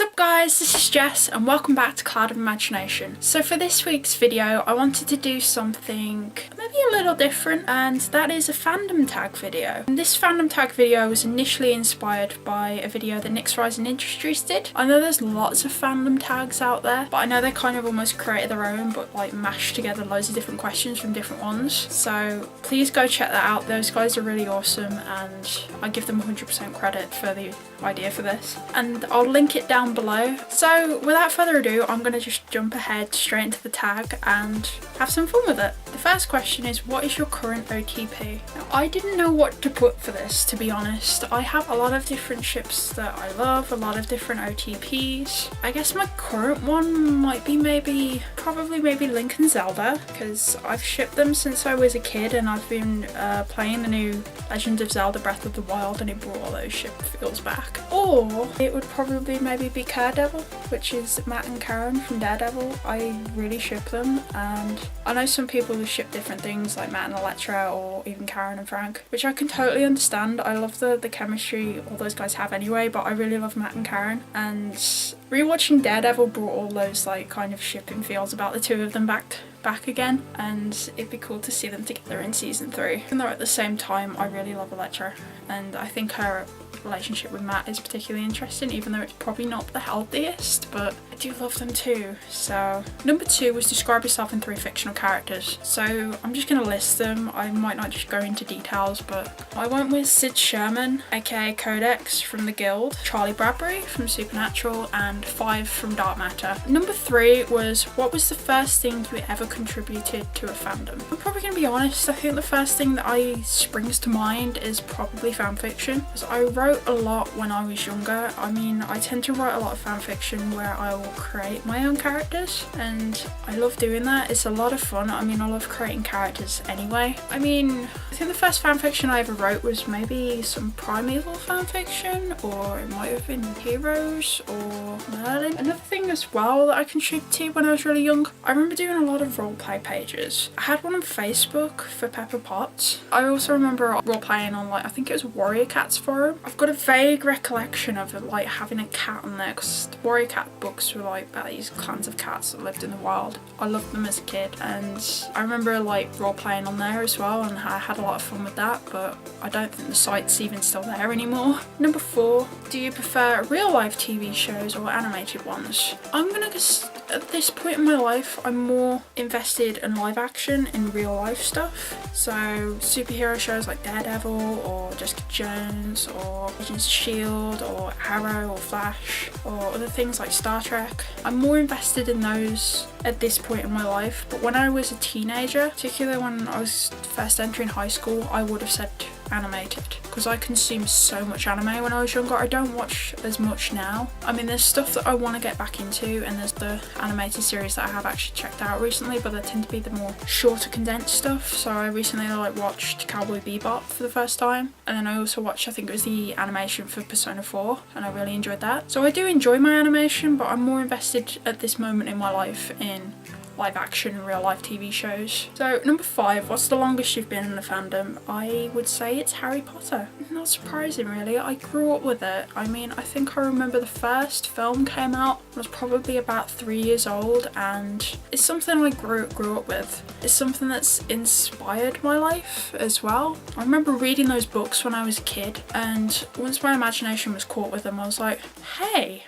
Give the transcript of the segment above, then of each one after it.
Sup guys, this is Jess and welcome back to Cloud of Imagination. So for this week's video I wanted to do something maybe a little different, and that is a fandom tag video. And this fandom tag video was initially inspired by a video that Nyx Rising Industries did. I know there's lots of fandom tags out there, but I know they kind of almost created their own but like mashed together loads of different questions from different ones. So please go check that out. Those guys are really awesome and I give them 100% credit for the idea for this. And I'll link it down below. So without further ado, I'm going to just jump ahead straight into the tag and have some fun with it. The first question is, what is your current OTP? Now, I didn't know what to put for this, to be honest. I have a lot of different ships that I love, a lot of different OTPs. I guess my current one might be probably Link and Zelda, because I've shipped them since I was a kid and I've been playing the new Legend of Zelda Breath of the Wild and it brought all those ship feels back. Or it would probably maybe be Daredevil, which is Matt and Karen from Daredevil. I really ship them, and I know some people who ship different things like Matt and Electra or even Karen and Frank, which I can totally understand. I love the chemistry all those guys have anyway, but I really love Matt and Karen, and rewatching Daredevil brought all those like kind of shipping feels about the two of them back again, and it'd be cool to see them together in season 3. Even though at the same time I really love Electra and I think her relationship with Matt is particularly interesting, even though it's probably not the healthiest, but I do love them too. So number 2 was describe yourself in 3 fictional characters. So I'm just going to list them. I might not just go into details, but I went with Sid Sherman aka Codex from the Guild, Charlie Bradbury from Supernatural, and 5 from Dark Matter. Number 3 was, what was the first thing you ever contributed to a fandom? I'm probably going to be honest, I think the first thing that springs to mind is probably fanfiction, because I wrote a lot when I was younger. I mean, I tend to write a lot of fanfiction where I will create my own characters, and I love doing that. It's a lot of fun. I mean, I love creating characters anyway. I mean, I think the first fanfiction I ever wrote was maybe some Primeval fanfiction, or it might have been Heroes or Merlin. Another thing as well that I contributed when I was really young, I remember doing a lot of roleplay pages. I had one on Facebook for Pepper Potts. I also remember roleplaying on I think it was Warrior Cats forum. I've got a vague recollection of it, having a cat on there, because the Warrior Cat books were about these clans of cats that lived in the wild. I loved them as a kid, and I remember role playing on there as well, and I had a lot of fun with that, but I don't think the site's even still there anymore. Number 4, do you prefer real life TV shows or animated ones? I'm gonna guess at this point in my life I'm more invested in live action in real life stuff, so superhero shows like Daredevil or Jessica Jones or Agents of S.H.I.E.L.D. or Arrow or Flash or other things like Star Trek. I'm more invested in those at this point in my life, but when I was a teenager, particularly when I was first entering high school, I would have said animated, because I consumed so much anime when I was younger. I don't watch as much now. I mean, there's stuff that I want to get back into, and there's the animated series that I have actually checked out recently, but they tend to be the more shorter condensed stuff. So I recently watched Cowboy Bebop for the first time, and then I also watched, I think it was the animation for Persona 4, and I really enjoyed that. So I do enjoy my animation, but I'm more invested at this moment in my life in live action and real life TV shows. So number 5, what's the longest you've been in a fandom? I would say it's Harry Potter. Not surprising really, I grew up with it. I mean, I think I remember the first film came out when I was probably about 3 years old, and it's something I grew up with. It's something that's inspired my life as well. I remember reading those books when I was a kid, and once my imagination was caught with them, I was like, hey,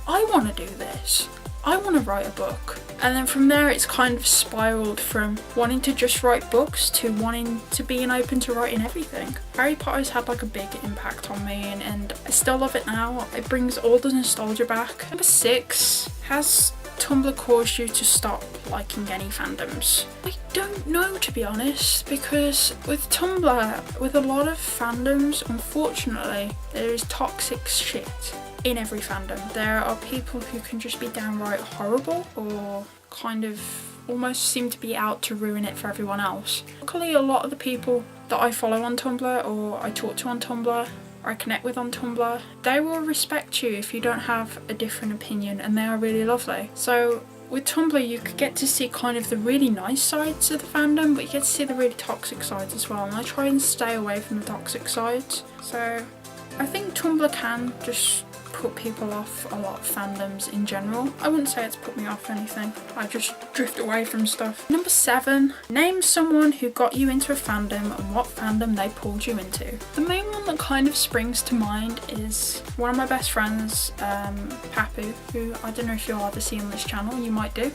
I want to do this. I want to write a book. And then from there it's kind of spiraled from wanting to just write books to wanting to being open to writing everything. Harry Potter's had a big impact on me, and I still love it now. It brings all the nostalgia back. Number 6, has Tumblr caused you to stop liking any fandoms? I don't know, to be honest, because with Tumblr, with a lot of fandoms, unfortunately, there is toxic shit in every fandom. There are people who can just be downright horrible or kind of almost seem to be out to ruin it for everyone else. Luckily, a lot of the people that I follow on Tumblr or I talk to on Tumblr or I connect with on Tumblr, they will respect you if you don't have a different opinion, and they are really lovely. So with Tumblr you could get to see kind of the really nice sides of the fandom, but you get to see the really toxic sides as well, and I try and stay away from the toxic sides. So I think Tumblr can just put people off a lot of fandoms in general. I wouldn't say it's put me off anything. I just drift away from stuff. Number 7, name someone who got you into a fandom and what fandom they pulled you into. The main one that kind of springs to mind is one of my best friends, Papu, who I don't know if you'll ever see on this channel, you might do.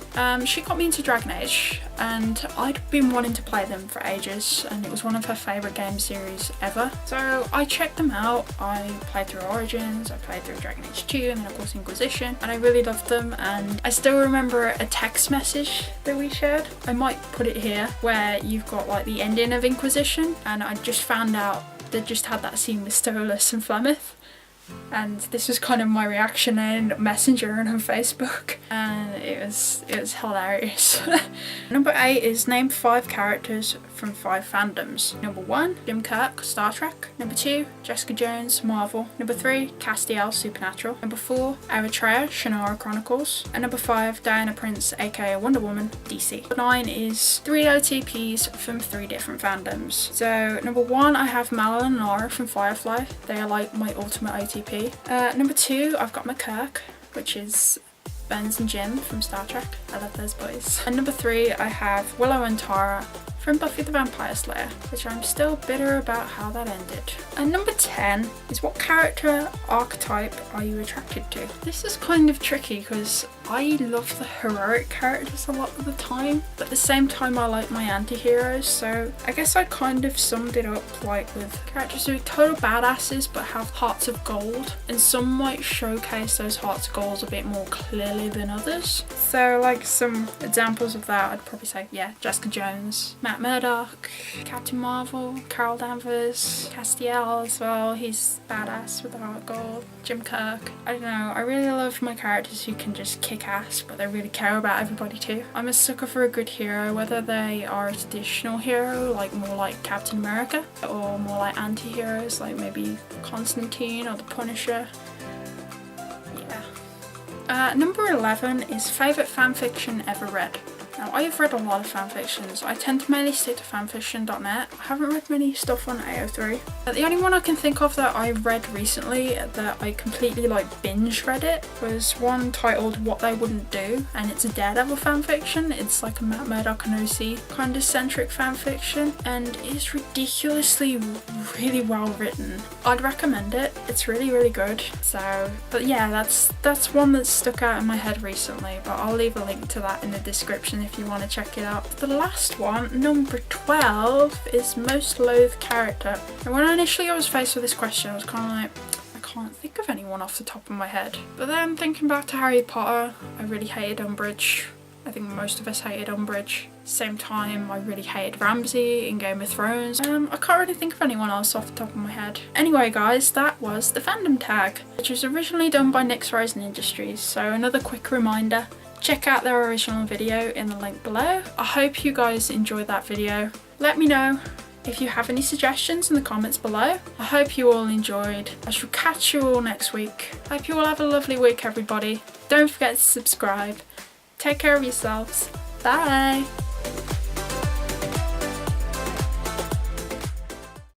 She got me into Dragon Age and I'd been wanting to play them for ages and it was one of her favourite game series ever. So I checked them out. I played through Origins, I played through Dragon Age 2 and then of course Inquisition, and I really loved them. And I still remember a text message that we shared. I might put it here, where you've got like the ending of Inquisition, and I just found out they just had that scene with Stolas and Flemeth. And this was kind of my reaction in Messenger and on Facebook, and it was hilarious. Number 8 is name 5 characters from 5 fandoms. Number 1, Jim Kirk, Star Trek. Number 2, Jessica Jones, Marvel. Number 3, Castiel, Supernatural. Number 4, Eritrea, Shannara Chronicles. And number 5, Diana Prince, aka Wonder Woman, DC. Number 9 is 3 OTPs from 3 different fandoms. So number 1, I have Malin and Nara from Firefly. They are like my ultimate OTP. Number 2, I've got my Kirk, which is Benz and Jim from Star Trek. I love those boys. And number 3, I have Willow and Tara from Buffy the Vampire Slayer, which I'm still bitter about how that ended. And number 10 is what character archetype are you attracted to? This is kind of tricky because I love the heroic characters a lot of the time, but at the same time I like my anti-heroes, so I guess I kind of summed it up like with characters who are total badasses but have hearts of gold, and some might showcase those hearts of gold a bit more clearly than others. So like some examples of that, I'd probably say, yeah, Jessica Jones, Matt Murdock, Captain Marvel, Carol Danvers, Castiel as well, he's badass with the heart of gold, Jim Kirk. I don't know, I really love my characters who can just kick ass but they really care about everybody too. I'm a sucker for a good hero, whether they are a traditional hero like more like Captain America or more like anti-heroes like maybe Constantine or the Punisher. Yeah. Number 11 is favourite fanfiction ever read. Now, I've read a lot of fanfictions. I tend to mainly stick to fanfiction.net. I haven't read many stuff on AO3. But the only one I can think of that I read recently that I completely like binge read it was one titled What They Wouldn't Do, and it's a Daredevil fanfiction. It's like a Matt Murdock and OC kind of centric fanfiction, and it's ridiculously really well written. I'd recommend it. It's really, really good. So, but yeah, that's one that stuck out in my head recently, but I'll leave a link to that in the description if you want to check it out. The last one, number 12, is most loathed character. And when initially I was faced with this question, I was kind of like, I can't think of anyone off the top of my head. But then thinking back to Harry Potter, I really hated Umbridge. I think most of us hated Umbridge. Same time, I really hated Ramsay in Game of Thrones. I can't really think of anyone else off the top of my head. Anyway guys, that was the Fandom Tag, which was originally done by Nyx Horizon Industries. So another quick reminder, check out their original video in the link below. I hope you guys enjoyed that video. Let me know if you have any suggestions in the comments below. I hope you all enjoyed. I shall catch you all next week. Hope you all have a lovely week, everybody. Don't forget to subscribe. Take care of yourselves. Bye!